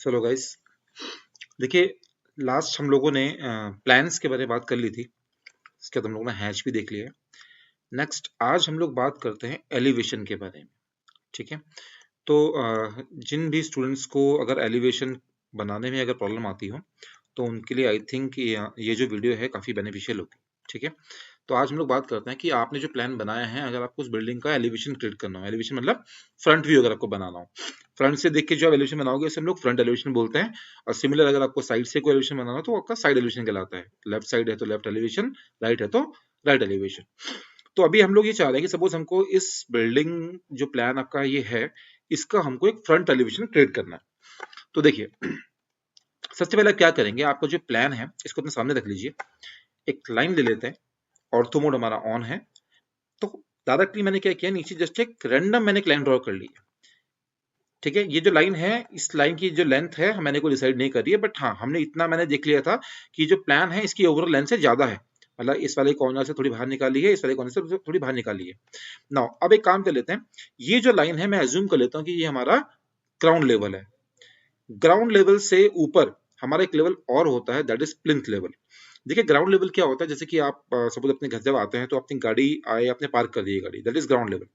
चलो गाइस, देखिए, लास्ट हम लोगों ने प्लान्स के बारे में बात कर ली थी। इसके बाद हम लोगों ने हैच भी देख लिया है। नेक्स्ट आज हम लोग बात करते हैं एलिवेशन के बारे में। ठीक है, तो जिन भी स्टूडेंट्स को अगर एलिवेशन बनाने में अगर प्रॉब्लम आती हो तो उनके लिए आई थिंक ये जो वीडियो है काफ़ी बेनिफिशियल होगी। ठीक है, तो आज हम लोग बात करते हैं कि आपने जो प्लान बनाया है, अगर आपको उस बिल्डिंग का एलिवेशन क्रिएट करना हो, एलिवेशन मतलब फ्रंट व्यू अगर आपको बनाना हो, फ्रंट से देख के जो एलिवेशन बनाओगे उसे हम लोग फ्रंट एलिवेशन बोलते हैं। और सिमिलर अगर आपको साइड से कोई एलिवेशन बनाना हो तो आपका साइड एलिवेशन कहलाता है। लेफ्ट साइड है तो लेफ्ट एलिवेशन, राइट है तो राइट एलिवेशन। तो अभी हम लोग ये चाह रहे हैं कि सपोज हमको इस बिल्डिंग जो प्लान आपका ये है, इसका हमको एक फ्रंट एलिवेशन क्रिएट करना है। तो देखिए, सबसे पहले क्या करेंगे, आपका जो प्लान है इसको अपने सामने रख लीजिए। एक लाइन ले लेते हैं, ऑर्थो मोड हमारा ऑन है। तो डायरेक्टली मैंने क्या किया, नीचे जस्ट एक रैंडम मैंने एक लाइन ड्रॉ कर ली है। ठीक है, ये जो लाइन है, इस लाइन की जो लेंथ है मैंने को डिसाइड नहीं करी है, बट हाँ हमने इतना मैंने देख लिया था कि जो प्लान है इसकी ओवरऑल लेंथ से ज्यादा है। मतलब इस वाले कॉर्नर से थोड़ी बाहर निकाली है, इस वाले कॉर्नर से थोड़ी बाहर निकाली है। नाउ अब एक काम कर लेते हैं, ये जो लाइन है मैं अज्यूम कर लेता हूँ कि ये हमारा ग्राउंड लेवल है। ग्राउंड लेवल से ऊपर हमारा एक लेवल और होता है, दैट इज प्लिंथ लेवल। देखिए ग्राउंड लेवल क्या होता है, जैसे कि आप सपोज अपने घर जब आते हैं तो अपनी गाड़ी आए, आपने पार्क कर दी है गाड़ी, that is ground level.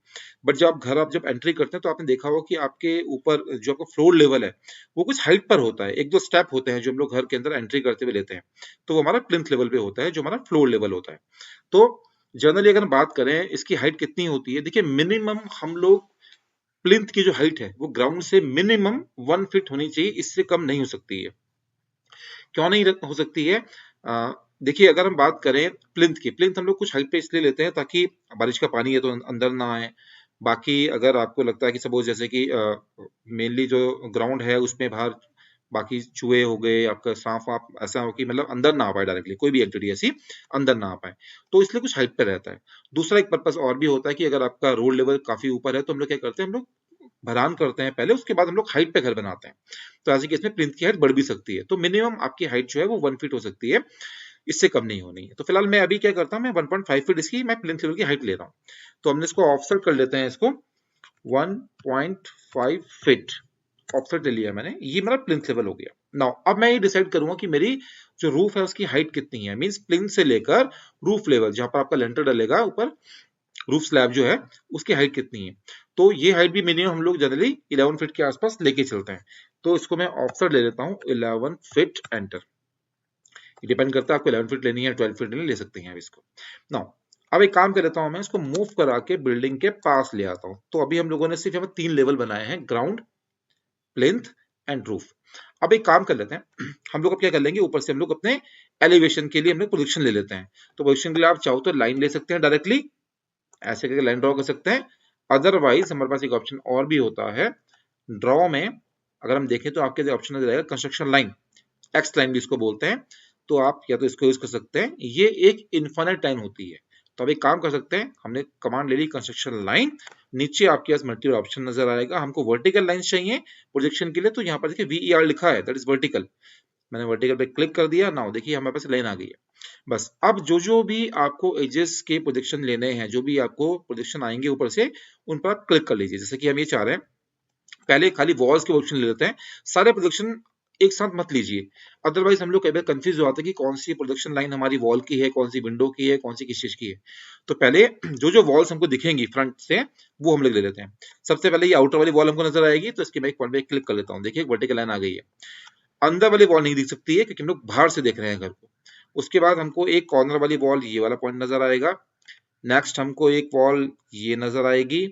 But जब आप जब एंट्री करते हैं तो आपने देखा होगा कि आपके ऊपर जो आपका फ्लोर लेवल है वो कुछ हाइट पर होता है, एक दो स्टेप होते हैं जो हम लोग घर के अंदर एंट्री करते हुए लेते हैं, तो वो हमारा प्लिंथ लेवल पे होता है, जो हमारा फ्लोर लेवल होता है। तो जनरली अगर हम बात करें इसकी हाइट कितनी होती है, देखिए मिनिमम हम लोग प्लिंथ की जो हाइट है वो ग्राउंड से मिनिमम 1 फीट होनी चाहिए, इससे कम नहीं हो सकती है। क्यों नहीं हो सकती है? देखिए अगर हम बात करें प्लिंथ की, प्लिंथ हम लोग कुछ हाइट पे इसलिए लेते हैं ताकि बारिश का पानी है तो अंदर ना आए। बाकी अगर आपको लगता है कि सपोज जैसे कि मेनली जो ग्राउंड है उसमें बाहर बाकी चूहे हो गए, आपका सांप वाप ऐसा हो कि मतलब अंदर ना आ पाए, डायरेक्टली कोई भी एंटिटी ऐसी अंदर ना आ पाए, तो इसलिए कुछ हाइट पे रहता है। दूसरा एक पर्पस और भी होता है कि अगर आपका रोड लेवल काफी ऊपर है तो हम लोग क्या करते हैं, हम लोग ढलान करते हैं पहले, उसके बाद हम लोग हाइट पे घर बनाते हैं। तो ऐसे केस में प्लिंथ की हाइट बढ़ भी सकती है, तो मिनिमम आपकी हाइट जो है वो 1 फीट हो सकती है, इससे कम नहीं होनी है। तो फिलहाल मैं अभी क्या करता हूँ, मैं 1.5 फीट इसकी मैं प्लिंथ लेवल की हाइट ले रहा हूँ। तो हमने इसको ऑफसेट कर लेते हैं, इसको 1.5 फीट ऑफसेट ले लिया मैंने, ये मेरा प्लिंथ लेवल हो गया। नाउ अब मैं ये डिसाइड करूंगा कि मेरी जो रूफ है उसकी हाइट कितनी है, मींस प्लिंथ से लेकर रूफ लेवल जहां पर आपका लेंटर डलेगा ऊपर, रूफ स्लैब जो है उसकी हाइट कितनी है। तो ये हाइट भी मिनिमम हम लोग जनरली 11 फीट के आसपास लेके चलते हैं। तो इसको मैं ऑफसेट ले लेता हूँ 11 फीट एंटर। डिपेंड करता है आपको 11 फीट लेनी है 12 फीट ले सकते हैं आप इसको। नाउ अब एक काम कर लेता हूं, मैं इसको मूव करा के बिल्डिंग के पास ले आता हूं। तो अभी हम लोगों ने सिर्फ यहाँ 3 लेवल बनाए हैं, ग्राउंड, प्लिंथ एंड रूफ। अब एक काम कर लेते हैं, हम लोग अब क्या कर लेंगे, ऊपर से हम लोग अपने एलिवेशन के लिए हम लोग प्रोजेक्शन ले लेते हैं। तो प्रोजेक्शन के लिए आप चाहो तो लाइन ले सकते हैं, डायरेक्टली ऐसे करके लाइन ड्रॉ कर सकते हैं। अदरवाइज हमारे पास एक ऑप्शन और भी होता है ड्रॉ में, अगर हम देखें तो आपके ऑप्शन नजर आएगा कंस्ट्रक्शन लाइन, एक्स लाइन भी इसको बोलते हैं। तो आप या तो इसको यूज कर सकते हैं, ये एक इनफाइनाइट लाइन होती है। तो अब एक काम कर सकते हैं, हमने कमांड ले ली कंस्ट्रक्शन लाइन, नीचे आपके पास मल्टीपल ऑप्शन नजर आएगा। हमको वर्टिकल लाइन चाहिए प्रोजेक्शन के लिए, तो यहाँ पर देखिए वीईआर लिखा है, दैट इज वर्टिकल। मैंने वर्टिकल पे क्लिक कर दिया, नाउ देखिए हमारे पास लाइन आ गई है। बस अब जो जो भी आपको एजेस के प्रोजेक्शन लेने हैं, जो भी आपको प्रोजेक्शन आएंगे ऊपर से, उन पर आप क्लिक कर लीजिए। जैसे कि हम ये चाह रहे हैं, पहले खाली वॉल्स के ऑप्शन ले लेते हैं, सारे प्रोजेक्शन एक साथ मत लीजिए। अदरवाइज हम लोग कई बार कंफ्यूज हो जाते हैं कि कौन सी प्रोजेक्शन लाइन हमारी वॉल की है, कौन सी विंडो की है, कौन सी किस चीज की है। तो पहले जो जो वॉल्स हमको दिखेंगी फ्रंट से वो हम लोग ले लेते हैं। सबसे पहले ये आउटर वाली वॉल हमको नजर आएगी, तो इसके मैं एक पॉइंट पे क्लिक कर लेता हूँ। देखिए वर्टिकल लाइन आ गई है। अंदर वाली वॉल नहीं दिख सकती है क्योंकि हम लोग बाहर से देख रहे हैं घर को। उसके बाद हमको एक कॉर्नर वाली वॉल, ये वाला पॉइंट नजर आएगा। नेक्स्ट हमको एक वॉल ये नजर आएगी।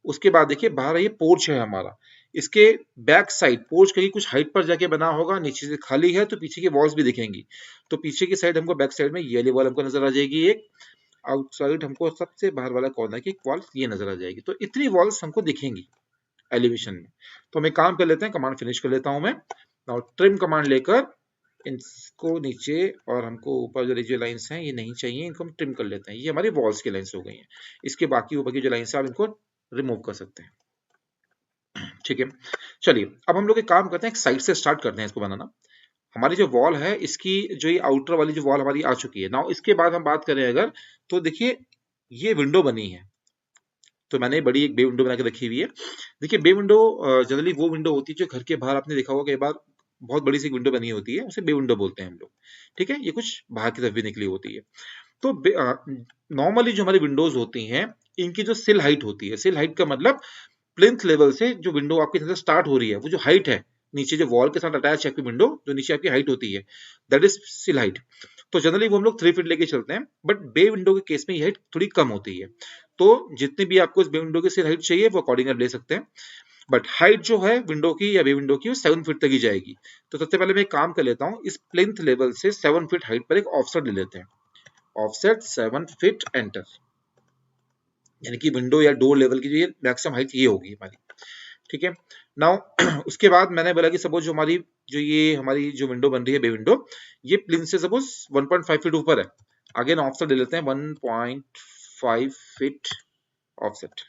उसके बाद देखिए बाहर ये पोर्च है हमारा, इसके बैक साइड पोर्च कहीं कुछ हाइट पर जाके बना होगा, नीचे से खाली है तो पीछे की वॉल्स भी दिखेंगी। तो पीछे की साइड हमको बैक साइड में ये वाली वॉल हमको नजर आ जाएगी एक, आउटसाइड हमको सबसे बाहर वाला कॉर्नर की एक वॉल ये नजर आ जाएगी। तो इतनी वॉल्स हमको दिखेंगी एलिवेशन में। तो हम एक काम कर लेते हैं, कमांड फिनिश कर लेता हूं मैं। नाउ ट्रिम कमांड लेकर इसको नीचे, और हमको ऊपर जो लाइंस हैं ये नहीं चाहिए, इनको हम ट्रिम कर लेते हैं। ये हमारी वॉल्स की लाइंस हो गई हैं। इसके बाकी ऊपर की जो लाइंस है आप इनको रिमूव कर सकते हैं। ठीक है, चलिए अब हम लोग एक काम करते हैं, एक साइड से स्टार्ट करते हैं इसको बनाना। हमारी जो वॉल है इसकी जो ये आउटर वाली जो वॉल हमारी आ चुकी है। नाउ इसके बाद हम बात करें अगर, तो देखिए ये विंडो बनी है, तो मैंने बड़ी एक बे विंडो बना के रखी हुई है। देखिए बे विंडो जनरली वो विंडो होती है जो घर के बाहर आपने देखा होगा कई बार बहुत बड़ी सी विंडो बनी होती है, उसे बे विंडो बोलते हैं हम लोग। ठीक है, ये कुछ बाहर की तरफ भी निकली होती है। तो नॉर्मली जो हमारी विंडोज होती हैं, इनकी जो सिल हाइट होती है, सिल हाइट का मतलब प्लिंथ लेवल से जो विंडो आपकी तरफ स्टार्ट हो रही है, वो जो हाइट है नीचे जो वॉल के साथ अटैच है आपकी विंडो, जो नीचे आपकी हाइट होती है, दैट इज सिल हाइट। तो जनरली वो हम लोग 3 फीट लेके चलते हैं, बट बे विंडो के केस में ये हाइट थोड़ी कम होती है। तो जितनी भी आपको इस बे विंडो की सिल हाइट चाहिए वो अकॉर्डिंग आप ले सकते हैं। बट हाइट जो है विंडो की या बे विंडो की, वो 7 फीट तक ही जाएगी। तो सबसे पहले मैं एक काम कर लेता हूँ, इस प्लिंथ लेवल से 7 फीट हाइट पर एक ऑफसेट ले लेते हैं। Offset 7 feet, enter. यानी कि विंडो या डोर लेवल की जो मैक्सिमम हाइट ये होगी हमारी। ठीक है, नाउ उसके बाद मैंने बोला कि सपोज जो हमारी जो विंडो बन रही है, बे विंडो, ये प्लिंथ से सपोज 1.5 फीट ऊपर है। अगेन ऑफसेट ले लेते हैं 1.5 फीट ऑफसेट।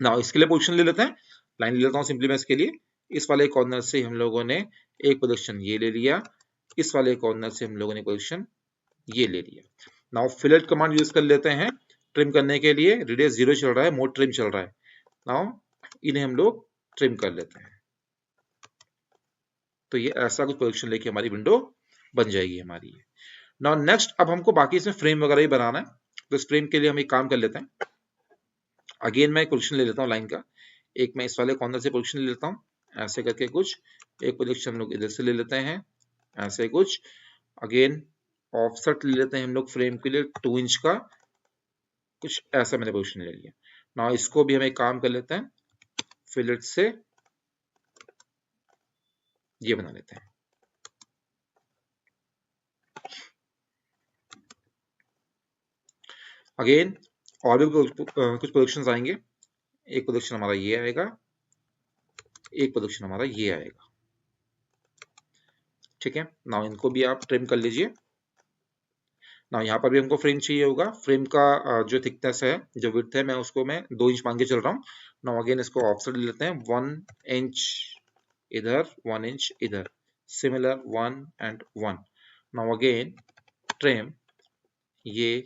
नाउ इसके लिए पोजीशन ले लेते हैं, लाइन ले लेता हूँ सिंपली मैं इसके लिए। इस वाले कॉर्नर से हम लोगों ने एक पोजीशन ये ले लिया, इस वाले कॉर्नर से हम लोगों ने पोजीशन ये ले लिया। नाउ फिलेट कमांड यूज कर लेते हैं ट्रिम करने के लिए। रेडियस 0 चल रहा है, मोड ट्रिम चल रहा है। नाउ इन्हें हम लोग ट्रिम कर लेते हैं। तो ये ऐसा कुछ पोजीशन लेके हमारी विंडो बन जाएगी हमारी। नाउ नेक्स्ट, अब हमको बाकी इसमें फ्रेम वगैरह ही बनाना है। तो इस फ्रेम के लिए हम एक काम कर लेते हैं। अगेन मैं एक पोजीशन ले लेता हूँ लाइन का। एक मैं इस वाले कॉर्नर से पोजीशन ले लेता हूँ, ऐसे करके कुछ। एक पोजीशन हम लोग इधर से ले लेते हैं, ऐसे कुछ। अगेन ऑफसेट ले लेते हैं हम लोग फ्रेम के लिए 2 इंच का, कुछ ऐसा मैंने पोजीशन ले लिया। नाउ इसको भी हम एक काम कर लेते हैं, फिलेट से ये बना लेते हैं। अगेन और भी कुछ प्रोडक्शन आएंगे। एक प्रोडक्शन हमारा ये आएगा, एक प्रोडक्शन हमारा ये आएगा। ठीक है, नाउ इनको भी आप ट्रिम कर लीजिए। नाउ यहाँ पर भी हमको फ्रेम चाहिए होगा। फ्रेम का जो थिकनेस है, जो विड्थ है, मैं उसको 2 इंच मान के चल रहा हूँ। नाउ अगेन इसको ऑफसेट ले लेते हैं 1 इंच इधर, 1 इंच इधर, similar 1 and 1। Now again trim ये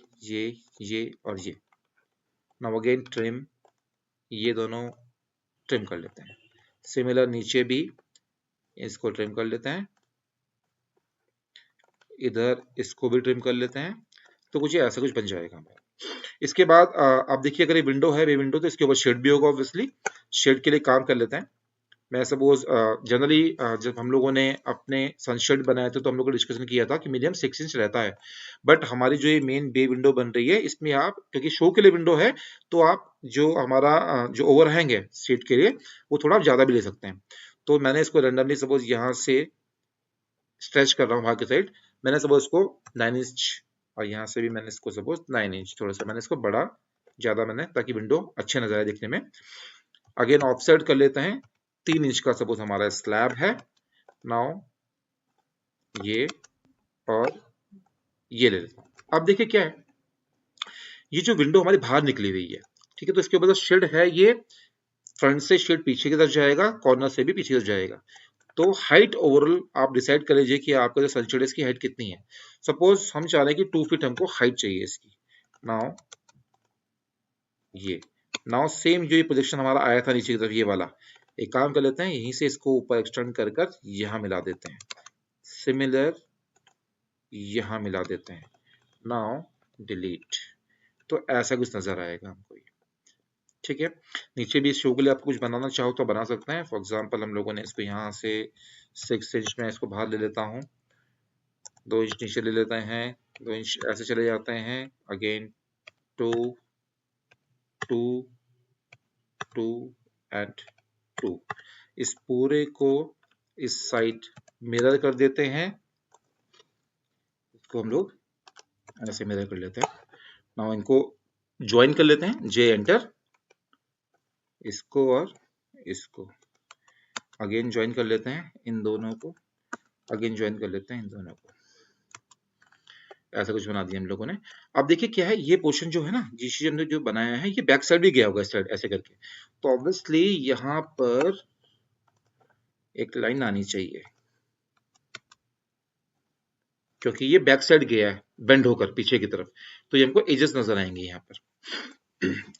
और ये। नाउ अगेन ट्रिम, ये दोनों ट्रिम कर लेते हैं। सिमिलर नीचे भी इसको ट्रिम कर लेते हैं, इधर इसको भी ट्रिम कर लेते हैं। तो कुछ ऐसा कुछ बन जाएगा हमारा। इसके बाद आप देखिए, अगर ये विंडो है, ये विंडो, तो इसके ऊपर शेड भी होगा ऑब्वियसली। शेड के लिए काम कर लेते हैं। मैं सपोज जनरली जब हम लोगों ने अपने सनशेड बनाए थे, तो हम लोगों ने डिस्कशन किया था कि मीडियम 6 इंच रहता है। बट हमारी जो ये मेन बे विंडो बन रही है, इसमें आप, क्योंकि शो के लिए विंडो है, तो आप जो हमारा जो ओवरहैंग है सीट के लिए, वो थोड़ा ज्यादा भी ले सकते हैं। तो मैंने इसको रेंडमली सपोज यहाँ से स्ट्रेच कर रहा हूँ बाहर की साइड। मैंने सपोज इसको 9 इंच, और यहाँ से भी मैंने इसको सपोज 9 इंच, थोड़ा सा मैंने इसको बड़ा ज्यादा मैंने, ताकि विंडो अच्छे नजर आए दिखने में। अगेन ऑफसेट कर लेते हैं 3 इंच का, सपोज हमारा स्लैब है। नाउ ये और ये ले लेता हूँ। अब देखिए क्या है, ये जो विंडो हमारी बाहर निकली हुई है, ठीक है, तो इसके ऊपर जो शेड है, ये फ्रंट से शेड पीछे की तरफ जाएगा, कॉर्नर से भी पीछे की तरफ जाएगा। तो हाइट ओवरऑल आप डिसाइड कर लीजिए कि आपका जो सनशेड है, इसकी हाइट कितनी है। सपोज हम चाह रहे हैं कि 2 फीट हमको हाइट चाहिए इसकी। नाउ ये, नाउ सेम जो ये प्रोजेक्शन हमारा आया था नीचे की तरफ, ये वाला, एक काम कर लेते हैं, यहीं से इसको ऊपर एक्सटेंड कर कर यहाँ मिला देते हैं। सिमिलर यहाँ मिला देते हैं। Now delete. तो ऐसा कुछ नजर आएगा हमको ये। ठीक है, नीचे भी इस शो के लिए आप कुछ बनाना चाहो तो बना सकते हैं। फॉर एग्जांपल हम लोगों ने इसको यहाँ से 6 इंच में इसको बाहर ले लेता हूँ, 2 इंच नीचे ले लेते हैं, 2 इंच ऐसे चले जाते हैं। Again 2 2 2 and 2। इस पूरे को इस साइड मिरर कर देते हैं, इसको हम लोग ऐसे मिरर कर लेते हैं। नाउ इनको ज्वाइन कर लेते हैं, जे एंटर, इसको और इसको अगेन ज्वाइन कर लेते हैं, इन दोनों को अगेन ज्वाइन कर लेते हैं, इन दोनों को। ऐसा कुछ बना दिया हम लोगों ने। अब देखिए क्या है, ये पोर्शन जो है ना, जिस चीज हमने जो बनाया है, ये बैक साइड भी गया होगा इस साइड ऐसे करके। तो ऑब्वियसली यहाँ पर एक लाइन आनी चाहिए, क्योंकि ये बैक साइड गया है बेंड होकर पीछे की तरफ, तो ये हमको एजेस नजर आएंगे यहाँ पर।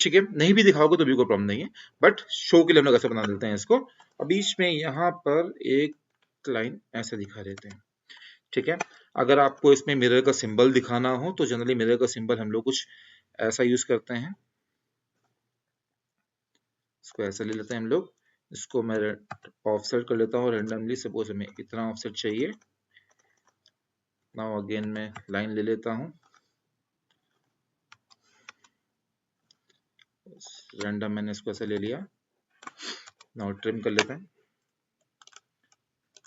ठीक है, नहीं भी दिखाओगे तो भी कोई प्रॉब्लम नहीं है, बट शो के लिए हम लोग ऐसा बना देते हैं इसको। अब बीच में यहाँ पर एक लाइन ऐसे दिखा देते हैं। ठीक है, अगर आपको इसमें मिरर का सिंबल दिखाना हो तो जनरली मिरर का सिंबल हम लोग कुछ ऐसा यूज करते हैं। इसको ऐसा ले लेते हैं हम लोग। इसको मैं ऑफसेट कर लेता हूँ रेंडमली, सपोज हमें इतना ऑफसेट चाहिए। नाउ अगेन मैं लाइन ले लेता हूँ, रैंडम मैंने इसको ऐसे ले लिया। नाउ ट्रिम कर लेते हैं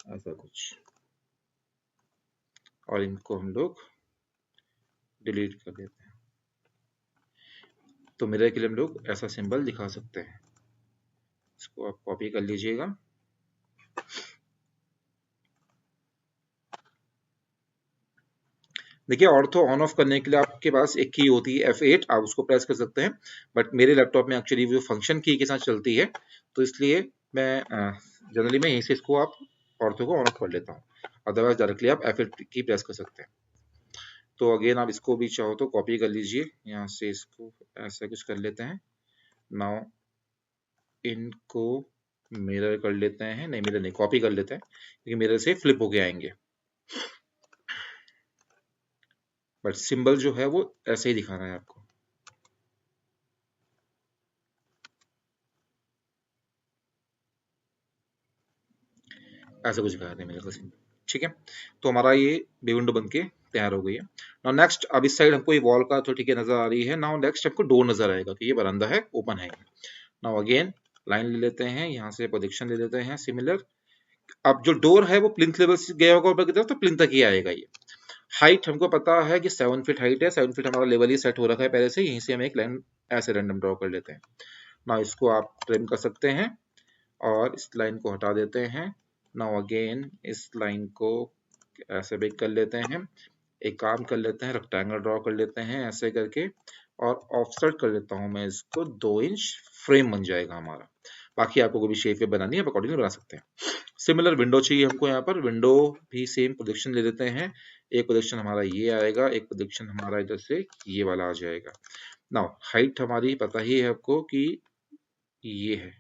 ऐसा कुछ, और इनको हम लोग डिलीट कर देते हैं। तो मिरर के लिए हम लोग ऐसा सिंबल दिखा सकते हैं। इसको आप कॉपी कर लीजिएगा। देखिए ऑर्थो ऑन ऑफ करने के लिए आपके पास एक की होती है F8, आप उसको प्रेस कर सकते हैं, बट मेरे लैपटॉप में एक्चुअली वो फंक्शन की के साथ चलती है, तो इसलिए मैं जनरली मैं यहीं से इसको आप ऑर्थो को ऑन ऑफ कर लेता हूँ। अदरवाइज डायरेक्टली आप F8 की प्रेस कर सकते हैं। तो अगेन आप इसको भी चाहो तो कॉपी कर लीजिए, यहाँ से इसको ऐसा कुछ कर लेते हैं। नाउ इनको मिरर कर लेते हैं, नहीं मिरर नहीं, कॉपी कर लेते हैं, क्योंकि मिरर से फ्लिप होके आएंगे। बट सिंबल जो है वो ऐसे ही दिखा रहा है आपको। ऐसा कुछ दिखा रहे हैं मेरे को सिंबल। ठीक है, तो हमारा ये बे विंडो बन के तैयार हो गई है। नाउ नेक्स्ट, अब इस साइड हमको ये वॉल का तो ठीक है नजर आ रही है। नाउ नेक्स्ट हमको डोर नजर आएगा कि ये बरामदा है, ओपन है। नाउ अगेन लाइन ले लेते हैं, यहाँ से प्रोजेक्शन ले लेते हैं सिमिलर। अब जो डोर है वो प्लिंथ लेवल से गया होगा ऊपर की तरफ, तो प्लिंथ तक ही आएगा ये। हाइट हमको पता है कि 7 फीट हाइट है, 7 फीट हमारा लेवल ही सेट हो रखा है पहले से। यहीं से हम एक लाइन ऐसे रैंडम ड्रॉ कर लेते हैं। नाउ इसको आप ट्रिम कर सकते हैं और इस लाइन को हटा देते हैं। नाउ अगेन इस लाइन को ऐसे बेक कर लेते हैं। एक काम कर लेते हैं, रेक्टेंगल ड्रॉ कर लेते हैं ऐसे करके, और ऑफसेट कर लेता हूं मैं इसको 2 इंच, फ्रेम बन जाएगा हमारा। बाकी आपको कोई भी शेप पे बनानी है आप अकॉर्डिंगली बना सकते हैं। सिमिलर विंडो चाहिए हमको, यहाँ पर विंडो भी सेम प्रोजेक्शन ले लेते हैं। एक प्रोजेक्शन हमारा ये आएगा, एक प्रोजेक्शन हमारा इधर से ये वाला आ जाएगा। नाउ हाइट हमारी पता ही है आपको कि ये है।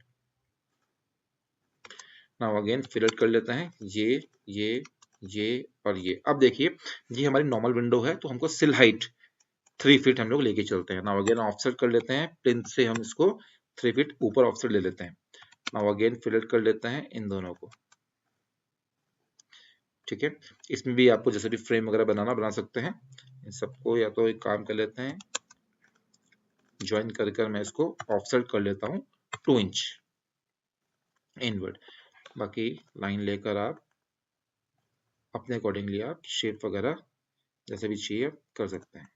नाउ अगेन फिलेट कर लेते हैं ये और ये। अब देखिए ये हमारी नॉर्मल विंडो है, तो हमको सिल हाइट 3 फीट हम लोग लेके चलते हैं। नाउ अगेन ऑफसेट कर लेते हैं, प्लिंथ से हम इसको 3 फीट ऊपर ऑफसेट ले लेते हैं। नाउ अगेन फिलेट कर लेते हैं इन दोनों को। ठीक है, इसमें भी आपको जैसे भी फ्रेम वगैरह बनाना बना सकते हैं। इन सबको या तो एक काम कर लेते हैं, ज्वाइन कर मैं इसको ऑफसेट कर लेता हूँ 2 इंच इनवर्ड। बाकी लाइन लेकर आप अपने अकॉर्डिंगली आप शेप वगैरह जैसे भी चाहिए कर सकते हैं।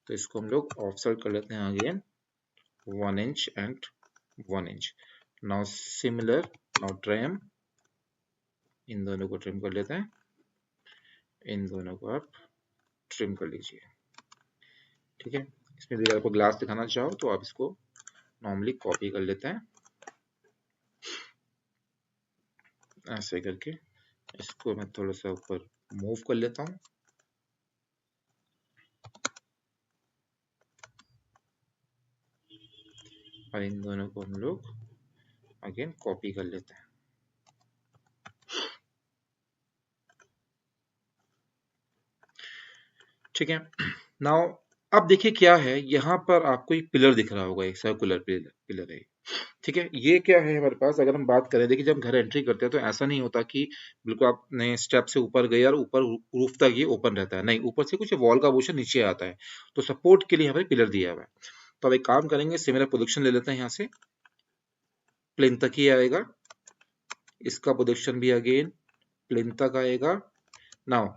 तो इसको हम लोग ऑफसेट कर लेते हैं again 1 inch and 1 inch. Now similar, now trim, इन दोनों को ट्रिम कर लेते हैं, इन दोनों को आप ट्रिम कर लीजिए। ठीक है, इसमें भी अगर आपको ग्लास दिखाना चाहो तो आप इसको नॉर्मली कॉपी कर लेते हैं ऐसे करके। इसको मैं थोड़ा सा ऊपर मूव कर लेता हूँ, और इन दोनों को हम लोग अगेन कॉपी कर लेते हैं। ठीक है, नाउ अब देखिए क्या है, यहाँ पर आपको एक पिलर दिख रहा होगा, एक सर्कुलर पिलर है। ठीक है, ये क्या है हमारे पास, अगर हम बात करें, देखिए जब हम घर एंट्री करते हैं तो ऐसा नहीं होता कि बिल्कुल आपने स्टेप से ऊपर गए और ऊपर रूफ तक ये ओपन रहता है, नहीं, ऊपर से कुछ वॉल का पोर्शन नीचे आता है, तो सपोर्ट के लिए हमें पिलर दिया हुआ है। तो अब एक काम करेंगे, सिमिलर प्रोजेक्शन ले लेते हैं, यहाँ से प्लेन तक ही आएगा, इसका प्रोजेक्शन भी अगेन प्लेन तक आएगा। नाउ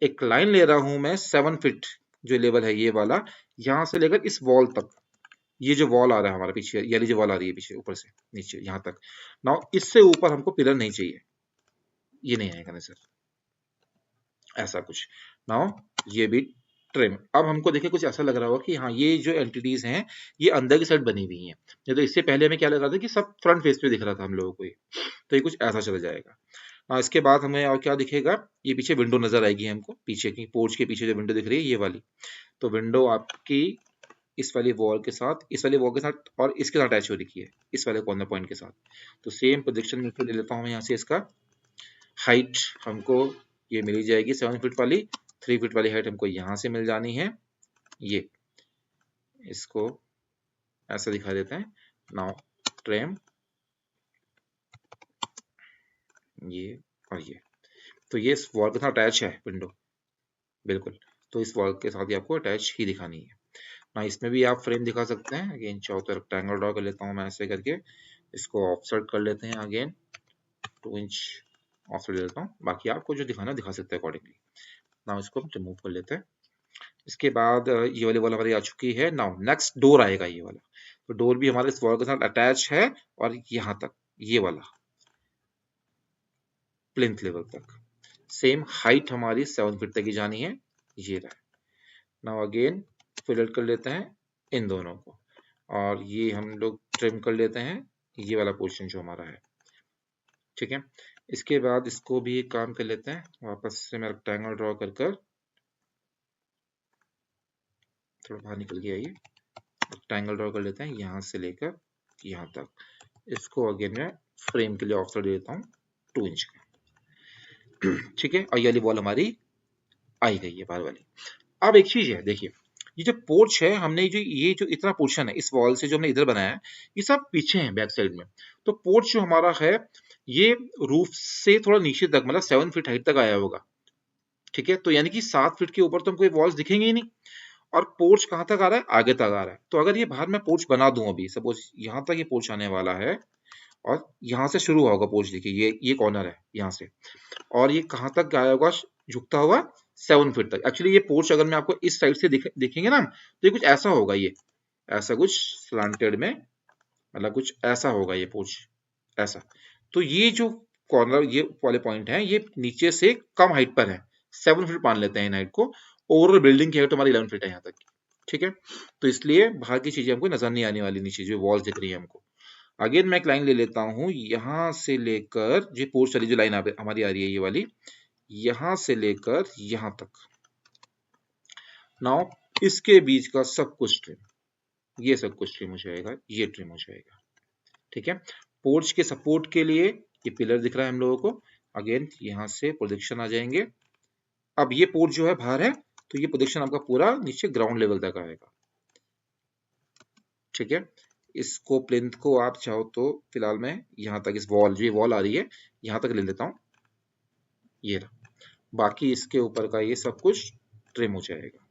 एक लाइन ले रहा हूं मैं 7 फीट, जो लेवल है ये वाला, यहां से लेकर इस वॉल तक, ये जो वॉल आ रहा है हमारे पीछे, ये जो वॉल आ रही है पीछे ऊपर से नीचे यहाँ तक। नाउ इससे ऊपर हमको पिलर नहीं चाहिए, ये नहीं आएगा नजर, ऐसा कुछ। नाउ ये भी ट्रिम। अब हमको देखिए कुछ ऐसा लग रहा होगा कि हाँ ये जो एंटिटीज हैं ये अंदर की साइड बनी हुई हैं, नहीं तो इससे पहले हमें क्या लग रहा था कि सब फ्रंट फेस पे दिख रहा था हम लोगों को ये, तो ये कुछ ऐसा चला जाएगा। इसके बाद हमें और क्या दिखेगा, ये पीछे विंडो नजर आएगी हमको, पीछे की पोर्च के पीछे जो विंडो दिख रही है ये वाली, तो विंडो आपकी इस वाली वॉल के साथ, इस वाली वॉल के साथ और इसके साथ अटैच हो रखी है, इस वाले कॉर्नर पॉइंट के साथ। तो सेम प्रोजेक्शन में ले लेता हूँ यहाँ से इसका, हाइट हमको ये मिल जाएगी 7 फीट वाली, 3 फीट वाली हाइट हमको यहाँ से मिल जानी है। ये इसको ऐसा दिखा देते हैं। नाउ ट्रिम ये और ये, तो ये इस वॉल के साथ अटैच है विंडो, बिल्कुल। तो इस वॉल के साथ ही आपको अटैच ही दिखानी है ना। इसमें भी आप फ्रेम दिखा सकते हैं। अगेन चाहो तो रेक्टेंगल ड्रॉ कर लेता हूँ मैं ऐसे करके, इसको ऑफसेट कर लेते हैं। अगेन 2 इंच ऑफसेट ले लेता हूँ, बाकी आपको जो दिखाना दिखा सकते हैं अकॉर्डिंगली। नाउ इसको हम रिमूव कर लेते हैं। इसके बाद ये वाली वॉल हमारी आ चुकी है। नाउ नेक्स्ट डोर आएगा ये वाला, तो डोर भी हमारे इस वॉल के साथ अटैच है और यहाँ तक ये वाला प्लिंथ लेवल तक सेम हाइट हमारी 7 फीट तक ही जानी है। ये रहा। नाउ अगेन फिल कर लेते हैं इन दोनों को, और ये हम लोग ट्रिम कर लेते हैं ये वाला पोर्शन जो हमारा है, ठीक है। इसके बाद इसको भी एक काम कर लेते हैं, वापस से मैं रेक्टेंगल ड्रॉ कर कर, थोड़ा बाहर निकल गया ये, रेक्टेंगल ड्रॉ कर लेते हैं यहाँ से लेकर यहाँ तक। इसको अगेन मैं फ्रेम के लिए ऑफसेट दे देता हूँ 2 इंच का, ठीक है। और ये वाली वॉल हमारी आई गई है बाहर वाली। अब एक चीज है, देखिए ये जो पोर्च है, हमने जो ये जो इतना पोर्शन है इस वॉल से जो हमने इधर बनाया है, ये सब पीछे है बैक साइड में। तो पोर्च जो हमारा है ये रूफ से थोड़ा नीचे तक, मतलब 7 फीट हाइट तक आया होगा, ठीक है। तो यानी कि 7 फीट के ऊपर तो हमको ये वॉल्स दिखेंगे ही नहीं। और पोर्च कहाँ तक आ रहा है, आगे तक आ रहा है। तो अगर ये बाहर मैं पोर्च बना दूं, अभी सपोज यहाँ तक ये पोर्च आने वाला है, और यहाँ से शुरू होगा पोर्च, देखिए ये कॉर्नर है यहाँ से, और ये कहाँ तक गया होगा, झुकता हुआ 7 फीट तक। एक्चुअली ये पोर्च अगर मैं आपको इस साइड से देखेंगे ना, तो ये कुछ ऐसा होगा, ये ऐसा कुछ स्लांटेड में, मतलब कुछ ऐसा होगा ये पोर्च, ऐसा। तो ये जो कॉर्नर ये वाले पॉइंट है, ये नीचे से कम हाइट पर है, 7 फीट मान लेते हैं इन हाइट को। ओवरऑल बिल्डिंग की हाइट हमारी 11 फीट है यहाँ तक की, ठीक है। तो इसलिए बाहर की चीजें हमको नजर नहीं आने वाली, नीचे जो वॉल्स दिख रही है हमको। अगेन मैं एक लाइन ले लेता हूँ यहाँ से लेकर, ये पोर्च वाली जो लाइन हमारी आ रही है ये वाली, यहां से लेकर यहां तक। नाउ इसके बीच का सब कुछ ट्रिम, ये सब कुछ ट्रिम हो जाएगा, ये ट्रिम हो जाएगा, ठीक है। पोर्च के सपोर्ट के लिए ये पिलर दिख रहा है हम लोगों को, अगेन यहां से प्रोजेक्शन आ जाएंगे। अब ये पोर्च जो है बाहर है, तो ये प्रोजेक्शन आपका पूरा नीचे ग्राउंड लेवल तक आएगा, ठीक है। इसको प्लिंथ को आप चाहो तो फिलहाल मैं यहाँ तक, इस वॉल जो ये वॉल आ रही है यहाँ तक ले लेता हूँ, ये रहा। बाकी इसके ऊपर का ये सब कुछ ट्रिम हो जाएगा,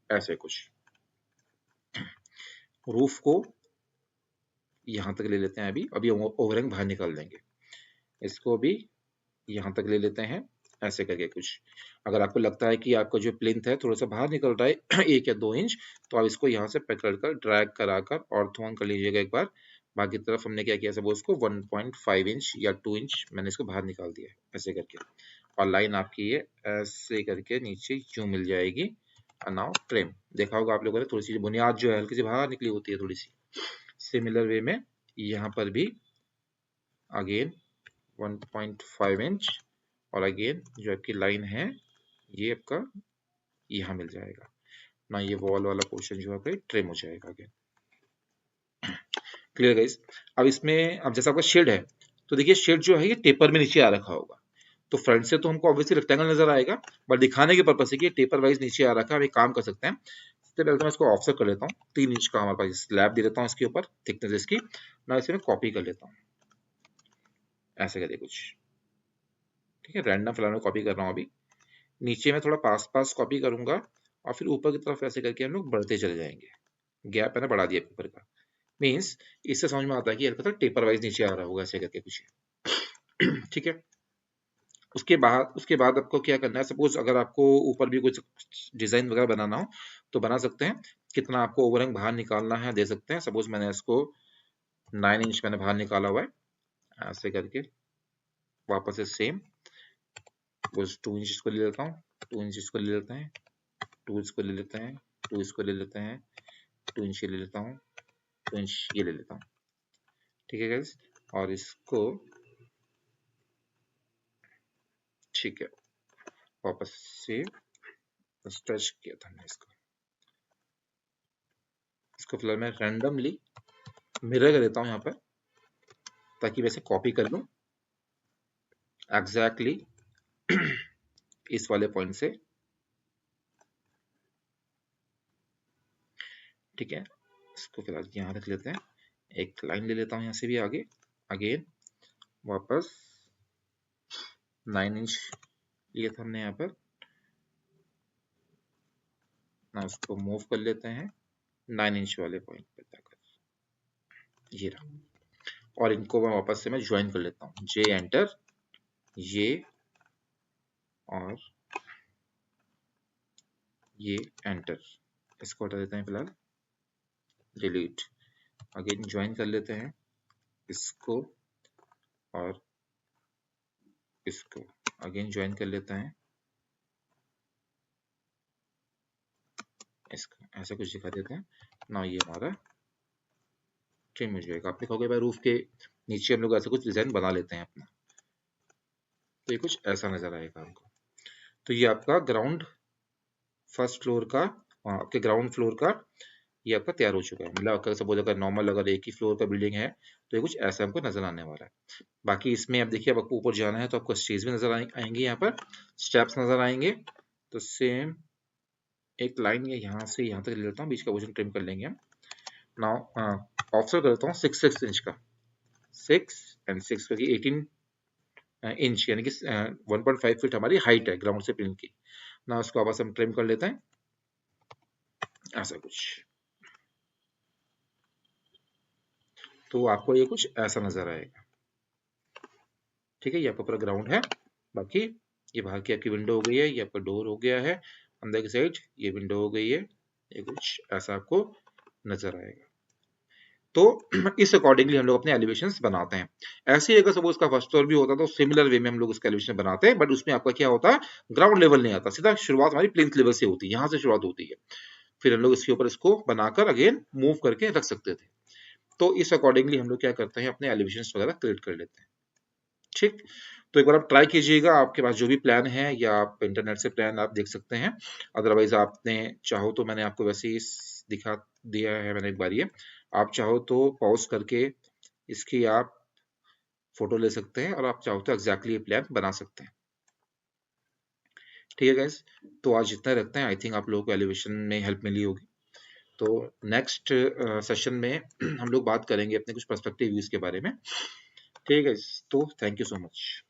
ऐसे कुछ। रूफ को यहाँ तक ले लेते हैं, अभी अभी ओवरहैंग बाहर निकाल देंगे। इसको भी यहाँ तक ले लेते हैं, ऐसे करके कुछ। अगर आपको लगता है कि आपका जो प्लिंथ है थोड़ा सा बाहर निकल रहा है 1 या 2 इंच, तो आप इसको यहाँ से पकड़ कर ड्रैग कराकर ऑर्थो कर लीजिएगा एक बार। बाकी तरफ हमने क्या किया, सब उसको 1.5 इंच या 2 इंच मैंने इसको बाहर निकाल दिया है, ऐसे करके। और लाइन आपकी ये ऐसे करके नीचे यूं मिल जाएगी। नाउ ट्रिम, देखा होगा आप लोगों ने, थोड़ी सी बुनियाद जो है हल्की सी बाहर निकली होती है थोड़ी सी। सिमिलर वे में यहाँ पर भी अगेन 1.5 इंच, और अगेन जो आपकी लाइन है ये आपका यहाँ मिल जाएगा ना, ये वॉल वाला पोर्शन जो है ट्रिम हो जाएगा अगेन। Clear guys. अब इसमें अब जैसा आपका शेड है, तो देखिए शेड जो है ये टेपर में नीचे आ रखा होगा। तो फ्रंट से तो हमको ऑब्वियसली रेक्टेंगल नजर आएगा, बट दिखाने के पर्पज से कि टेपर वाइज नीचे आ रखा है। अब एक काम कर सकते हैं, सबसे पहले तो मैं इसको ऑफसेट कर लेता हूँ, 3 इंच का हमारे पास स्लैब दे देता हूँ इसके ऊपर, थिकनेस इसकी ना, इसे मैं कॉपी कर लेता हूँ ऐसे करके कुछ, ठीक है। रैंडम फिलहाल कॉपी कर रहा हूँ अभी। नीचे में थोड़ा पास पास कॉपी करूंगा, और फिर ऊपर की तरफ ऐसे करके हम लोग बढ़ते चले जाएंगे। गैप मैंने बढ़ा दिया ऊपर का, मीन्स इससे समझ में आता है कि हल्का सा टेपर वाइज नीचे आ रहा होगा ऐसे करके कुछ, ठीक है। उसके बाद आपको क्या करना है, सपोज अगर आपको ऊपर भी कुछ डिजाइन वगैरह बनाना हो तो बना सकते हैं। कितना आपको ओवरहैंग बाहर निकालना है दे सकते हैं। सपोज मैंने इसको 9 इंच मैंने बाहर निकाला हुआ है ऐसे करके। वापस से सेम 2 इंच इसको ले लेता हूँ, 2 इंच इसको ले लेते हैं, 2 इसको ले लेते हैं, 2 इसको ले लेते हैं, 2 इंच ये ले लेता हूँ, 2 इंच ये ले लेता हूँ, ठीक है गाइस। और इसको ठीक है वापस से स्ट्रेच किया था मैंने इसको फिलहाल मैं रैंडमली मिरर कर देता हूँ यहाँ पर, ताकि वैसे कॉपी कर लूँ एग्जैक्टली इस वाले पॉइंट से, ठीक है। इसको फिलहाल यहाँ रख लेते हैं, एक लाइन ले लेता हूँ यहाँ से भी आगे, अगेन वापस 9 इंच लिया था हमने यहाँ पर ना, उसको मूव कर लेते हैं 9 इंच वाले पॉइंट पे जाकर, ये रहा। और इनको मैं वापस से मैं ज्वाइन कर लेता हूँ, जे एंटर, ये और ये एंटर, इसको हटा देते हैं फिलहाल, डिलीट, अगेन ज्वाइन कर लेते हैं इसको और इसको, अगेन ज्वाइन कर लेते हैं इसको, ऐसा कुछ दिखा देते हैं ना, ये हमारा ट्रिम हो जाएगा। आप देखोगे भाई रूफ के नीचे हम लोग ऐसा कुछ डिजाइन बना लेते हैं अपना, तो ये कुछ ऐसा नजर आएगा हमको। तो ये आपका ग्राउंड फर्स्ट फ्लोर का, आपके ग्राउंड फ्लोर का ये आपका तैयार हो चुका है। मतलब अगर सपोज अगर नॉर्मल अगर एक ही फ्लोर का बिल्डिंग है तो ये कुछ ऐसा हमको नजर आने वाला है। बाकी इसमें अब देखिए, अब आपको ऊपर जाना है तो आपको स्टेज भी नजर आएंगे, यहाँ पर स्टेप्स नजर आएंगे। तो सेम एक लाइन ये यहाँ से यहाँ तक ले लेता हूँ, बीच का पोर्शन ट्रिम कर लेंगे हम। नाउ ऑफसेट करता हूँ 6 इंच का, 6 एंड 6 क्योंकि 18 इंच यानी कि 1.5 फीट हमारी हाइट है ग्राउंड से पिन की ना, उसको वापस हम ट्रिम कर लेते हैं ऐसा कुछ। तो आपको ये कुछ ऐसा नजर आएगा, ठीक है। ये आपका पूरा ग्राउंड है। बाकी ये बाहर की आपकी विंडो हो गई है, ये आपका डोर हो गया है, अंदर की साइड ये विंडो हो गई है, ये कुछ ऐसा आपको नजर आएगा। तो इस अकॉर्डिंगली हम लोग अपने एलिवेशंस बनाते हैं। ऐसे ही अगर सपोज का फर्स्ट फ्लोर भी होता तो सिमिलर वे में हम लोग उसका एलिवेशन बनाते हैं, बट उसमें आपका क्या होता है, ग्राउंड लेवल नहीं आता, सीधा शुरुआत हमारी प्लिंथ लेवल से होती है, यहाँ से शुरुआत होती है, फिर हम लोग इसके ऊपर इसको बनाकर अगेन मूव करके रख सकते थे। तो इस अकॉर्डिंगली हम लोग क्या करते हैं, अपने एलिवेशंस वगैरह क्रिएट कर लेते हैं, ठीक। तो एक बार आप ट्राई कीजिएगा, आपके पास जो भी प्लान है या आप इंटरनेट से प्लान आप देख सकते हैं, अदरवाइज आपने चाहो तो मैंने आपको वैसे ही दिखा दिया है मैंने एक बार, ये आप चाहो तो पॉज करके इसकी आप फोटो ले सकते हैं और आप चाहो तो एग्जैक्टली ये प्लान बना सकते हैं, ठीक है गाइस। तो आज इतना रखते हैं, आई थिंक आप लोगों को एलिवेशन में हेल्प मिली होगी। तो नेक्स्ट सेशन में हम लोग बात करेंगे अपने कुछ पर्सपेक्टिव व्यूज के बारे में, ठीक है। तो थैंक यू सो मच।